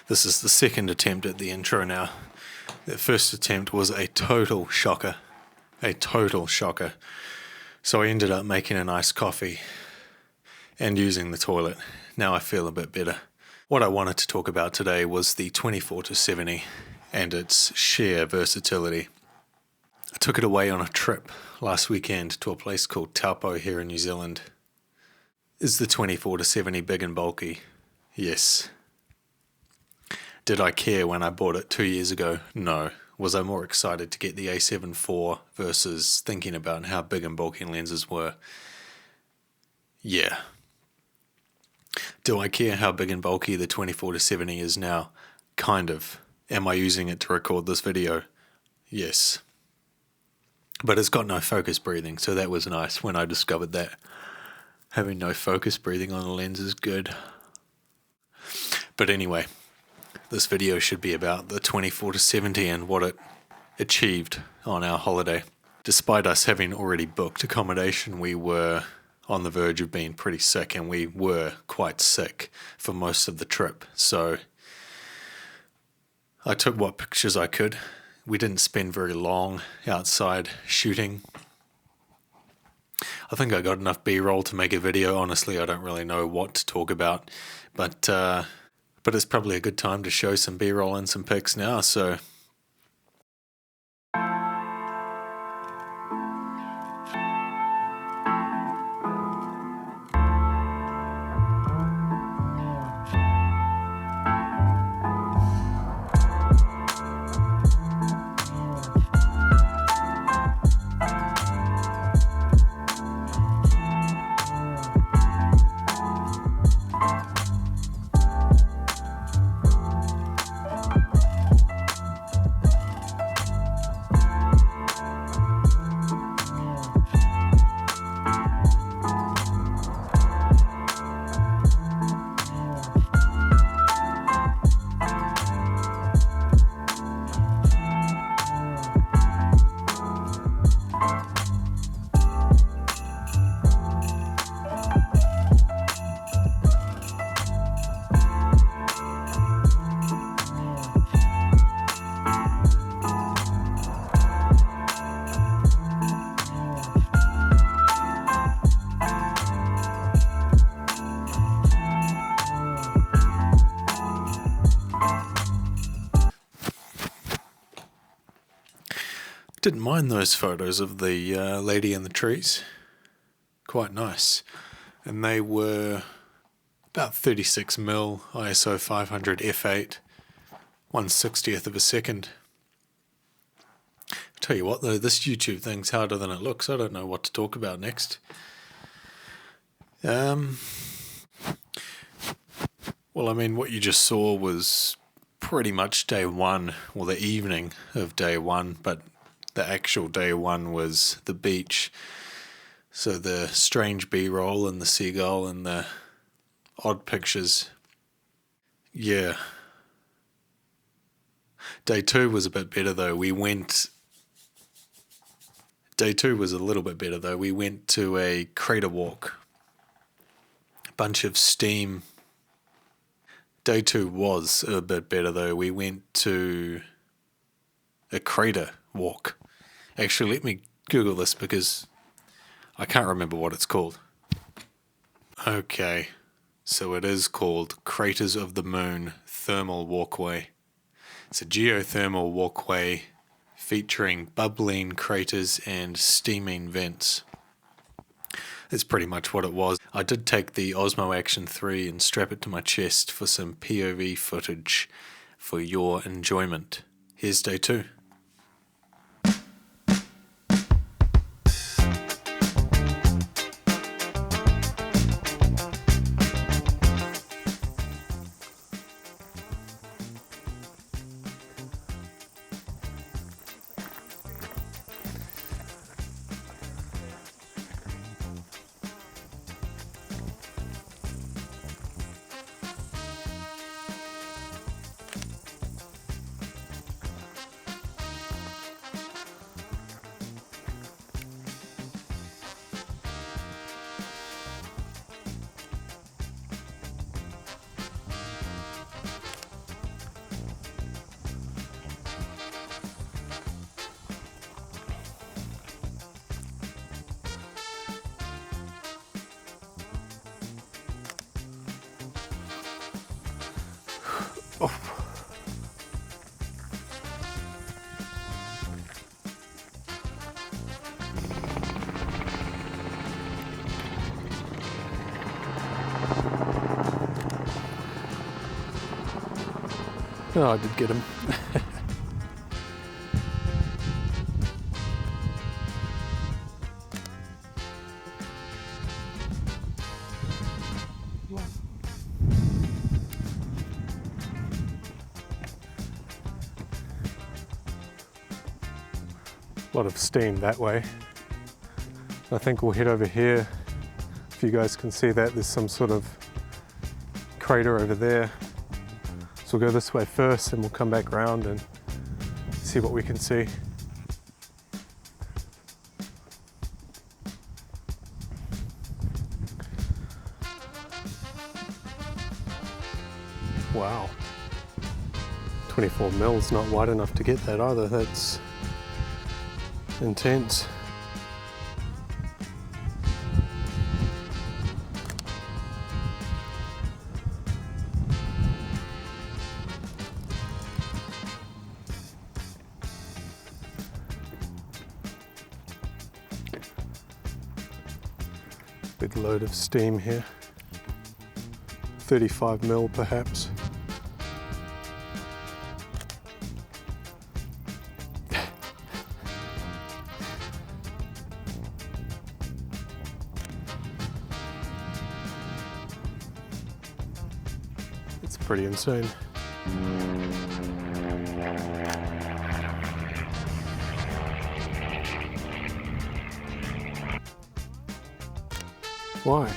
This is the second attempt at the intro now. The first attempt was a total shocker. So I ended up making an iced coffee and using the toilet. Now I feel a bit better. What I wanted to talk about today was the 24-70 and its sheer versatility. I took it away on a trip last weekend to a place called Taupo here in New Zealand. Is the 24-70 big and bulky? Yes. Did I care when I bought it 2 years ago? No. Was I more excited to get the A7 IV versus thinking about how big and bulky lenses were? Yeah. Do I care how big and bulky the 24-70 is now? Kind of. Am I using it to record this video? Yes. But it's got no focus breathing, so that was nice when I discovered that. Having no focus breathing on the lens is good. But anyway, this video should be about the 24-70 and what it achieved on our holiday. Despite us having already booked accommodation, we were on the verge of being pretty sick, and we were quite sick for most of the trip. So I took what pictures I could. We didn't spend very long outside shooting. I think I got enough B-roll to make a video. Honestly, I don't really know what to talk about, but it's probably a good time to show some B-roll and some pics now, so didn't mind those photos of the lady in the trees. Quite nice. And they were about 36mm ISO 500 f8, 1/60th of a second. I'll tell you what though, this YouTube thing's harder than it looks. I don't know what to talk about next. Well, I mean, what you just saw was pretty much day one, or the evening of day one, but the actual day one was the beach. So the strange B-roll and the seagull and the odd pictures. Yeah. Day two was a bit better though. Day two was a little bit better though. We went to a crater walk. A bunch of steam. Day two was a bit better though. We went to a crater walk. Actually, let me Google this because I can't remember what it's called. Okay, so it is called Craters of the Moon Thermal Walkway. It's a geothermal walkway featuring bubbling craters and steaming vents. That's pretty much what it was. I did take the Osmo Action 3 and strap it to my chest for some POV footage for your enjoyment. Here's day two. Oh, I did get him. A lot of steam that way. I think we'll head over here. If you guys can see that, there's some sort of crater over there. So we'll go this way first and we'll come back around and see what we can see. Wow. 24 mils not wide enough to get that either. That's intense. Big load of steam here. 35 mil perhaps. It's pretty insane. Why?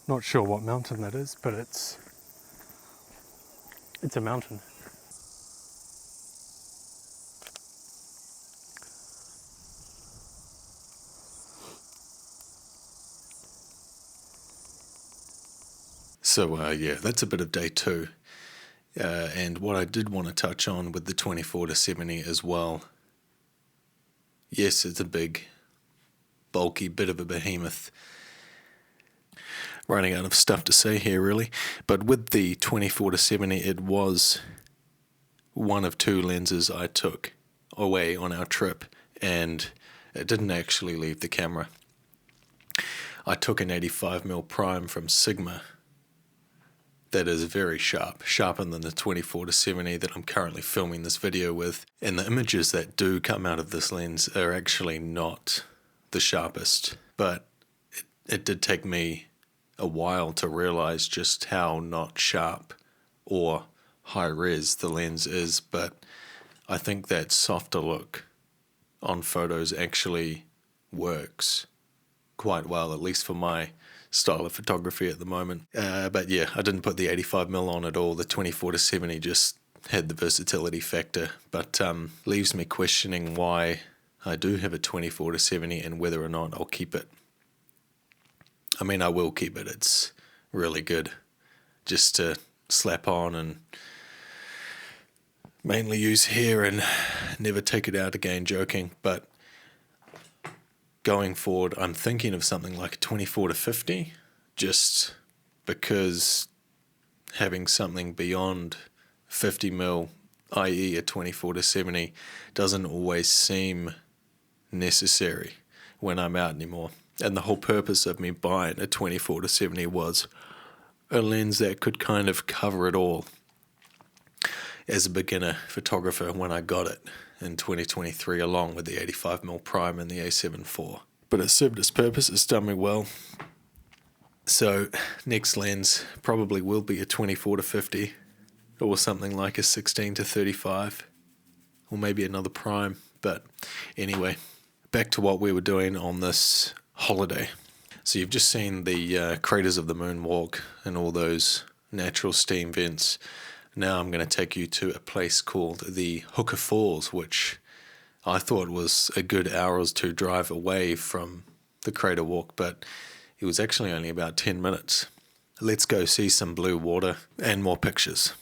Not sure what mountain that is, but it's a mountain. So yeah, that's a bit of day two. And what I did want to touch on with the 24 to 70 as well Yes, it's a big, bulky bit of a behemoth. Running out of stuff to say here, really. But with the 24-70, it was one of two lenses I took away on our trip, and it didn't actually leave the camera. I took an 85mm prime from Sigma that is very sharp, sharper than the 24-70 that I'm currently filming this video with, and the images that do come out of this lens are actually not the sharpest, but it did take me a while to realize just how not sharp or high res the lens is. But I think that softer look on photos actually works quite well, at least for my style of photography at the moment. But yeah, I didn't put the 85mm on at all. The 24-70 just had the versatility factor, but leaves me questioning why I do have a 24-70 and whether or not I'll keep it. I mean, I will keep it. It's really good just to slap on and mainly use here and never take it out again, joking. But going forward, I'm thinking of something like a 24-50, just because having something beyond 50mm, i.e. a 24-70, doesn't always seem necessary when I'm out anymore. And the whole purpose of me buying a 24-70 was a lens that could kind of cover it all as a beginner photographer when I got it in 2023, along with the 85mm prime and the A7 IV. But it served its purpose, it's done me well. So next lens probably will be a 24-50 or something like a 16-35 or maybe another prime. But anyway, back to what we were doing on this holiday. So you've just seen the craters of the moon walk and all those natural steam vents. Now I'm going to take you to a place called the Hooker Falls, which I thought was a good hour or two drive away from the crater walk, but it was actually only about 10 minutes. Let's go see some blue water and more pictures.